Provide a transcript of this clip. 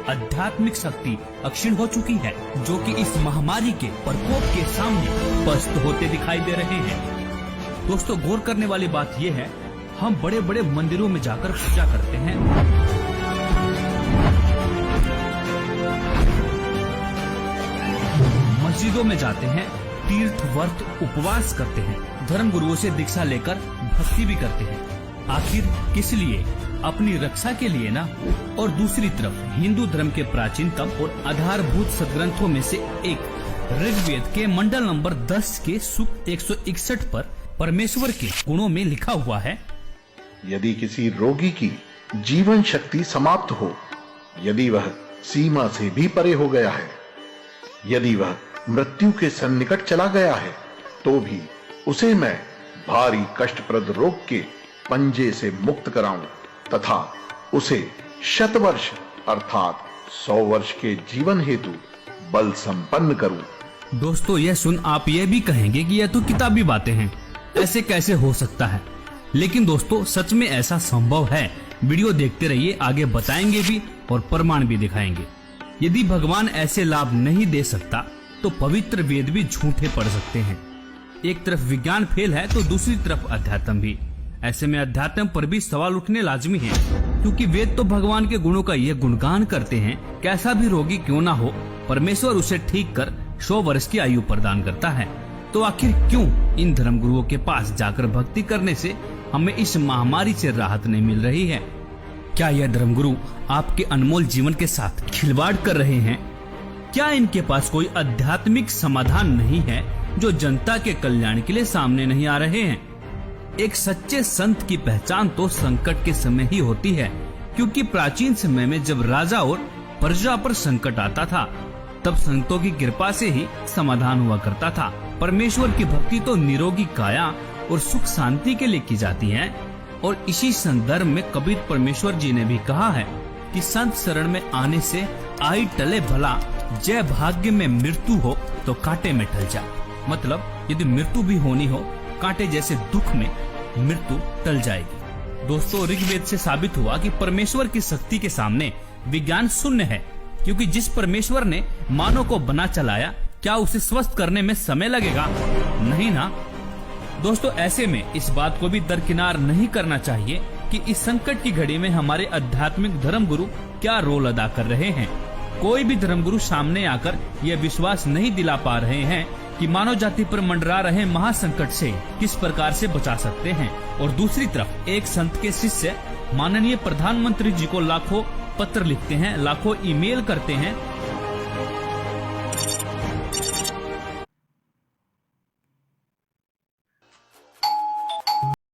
आध्यात्मिक शक्ति अक्षीण हो चुकी है, जो कि इस महामारी के प्रकोप के सामने पस्त होते दिखाई दे रहे हैं। दोस्तों, गौर करने वाली बात यह है, हम बड़े बड़े मंदिरों में जाकर पूजा करते हैं, मस्जिदों में जाते हैं, तीर्थ व्रत उपवास करते हैं, धर्म गुरुओं से दीक्षा लेकर भक्ति भी करते हैं। आखिर किस लिए? अपनी रक्षा के लिए ना। और दूसरी तरफ हिंदू धर्म के प्राचीनतम और आधारभूत सदग्रंथों में से एक ऋग्वेद के मंडल नंबर 10 के सूक्त 161 पर परमेश्वर के गुणों में लिखा हुआ है, यदि किसी रोगी की जीवन शक्ति समाप्त हो, यदि वह सीमा से भी परे हो गया है, यदि वह मृत्यु के सन्निकट चला गया है, तो भी उसे मैं भारी कष्टप्रद रोग के पंजे से मुक्त कराऊं तथा उसे 100 वर्ष अर्थात 100 वर्ष के जीवन हेतु बल संपन्न करूं। दोस्तों, यह सुन आप यह भी कहेंगे कि यह तो किताबी बातें हैं, ऐसे कैसे हो सकता है? लेकिन दोस्तों, सच में ऐसा संभव है। वीडियो देखते रहिए, आगे बताएंगे भी और प्रमाण भी दिखाएंगे। यदि भगवान ऐसे लाभ नहीं दे सकता तो पवित्र वेद भी झूठे पड़ सकते हैं। एक तरफ विज्ञान फेल है तो दूसरी तरफ अध्यात्म भी। ऐसे में अध्यात्म पर भी सवाल उठने लाजमी है, क्योंकि वेद तो भगवान के गुणों का यह गुणगान करते हैं, कैसा भी रोगी क्यों ना हो, परमेश्वर उसे ठीक कर 100 वर्ष की आयु प्रदान करता है। तो आखिर क्यों इन धर्म गुरुओं के पास जाकर भक्ति करने से हमें इस महामारी से राहत नहीं मिल रही है? क्या यह धर्मगुरु आपके अनमोल जीवन के साथ खिलवाड़ कर रहे हैं? क्या इनके पास कोई आध्यात्मिक समाधान नहीं है जो जनता के कल्याण के लिए सामने नहीं आ रहे हैं? एक सच्चे संत की पहचान तो संकट के समय ही होती है, क्योंकि प्राचीन समय में जब राजा और प्रजा पर संकट आता था, तब संतों की कृपा से ही समाधान हुआ करता था। परमेश्वर की भक्ति तो निरोगी काया और सुख शांति के लिए की जाती है। और इसी संदर्भ में कबीर परमेश्वर जी ने भी कहा है कि संत शरण में आने से आई टले भला, जय भाग्य में मृत्यु हो तो कांटे में टल जा। मतलब यदि मृत्यु भी होनी हो, कांटे जैसे दुख में मृत्यु टल जाएगी। दोस्तों, ऋग्वेद से साबित हुआ कि परमेश्वर की शक्ति के सामने विज्ञान शून्य है, क्योंकि जिस परमेश्वर ने मानव को बना चलाया, क्या उसे स्वस्थ करने में समय लगेगा? नहीं ना। दोस्तों, ऐसे में इस बात को भी दरकिनार नहीं करना चाहिए कि इस संकट की घड़ी में हमारे आध्यात्मिक धर्म गुरु क्या रोल अदा कर रहे हैं। कोई भी धर्मगुरु सामने आकर यह विश्वास नहीं दिला पा रहे हैं कि मानव जाति पर मंडरा रहे महासंकट से किस प्रकार से बचा सकते हैं। और दूसरी तरफ एक संत के शिष्य माननीय प्रधानमंत्री जी को लाखों पत्र लिखते हैं, लाखों ईमेल करते हैं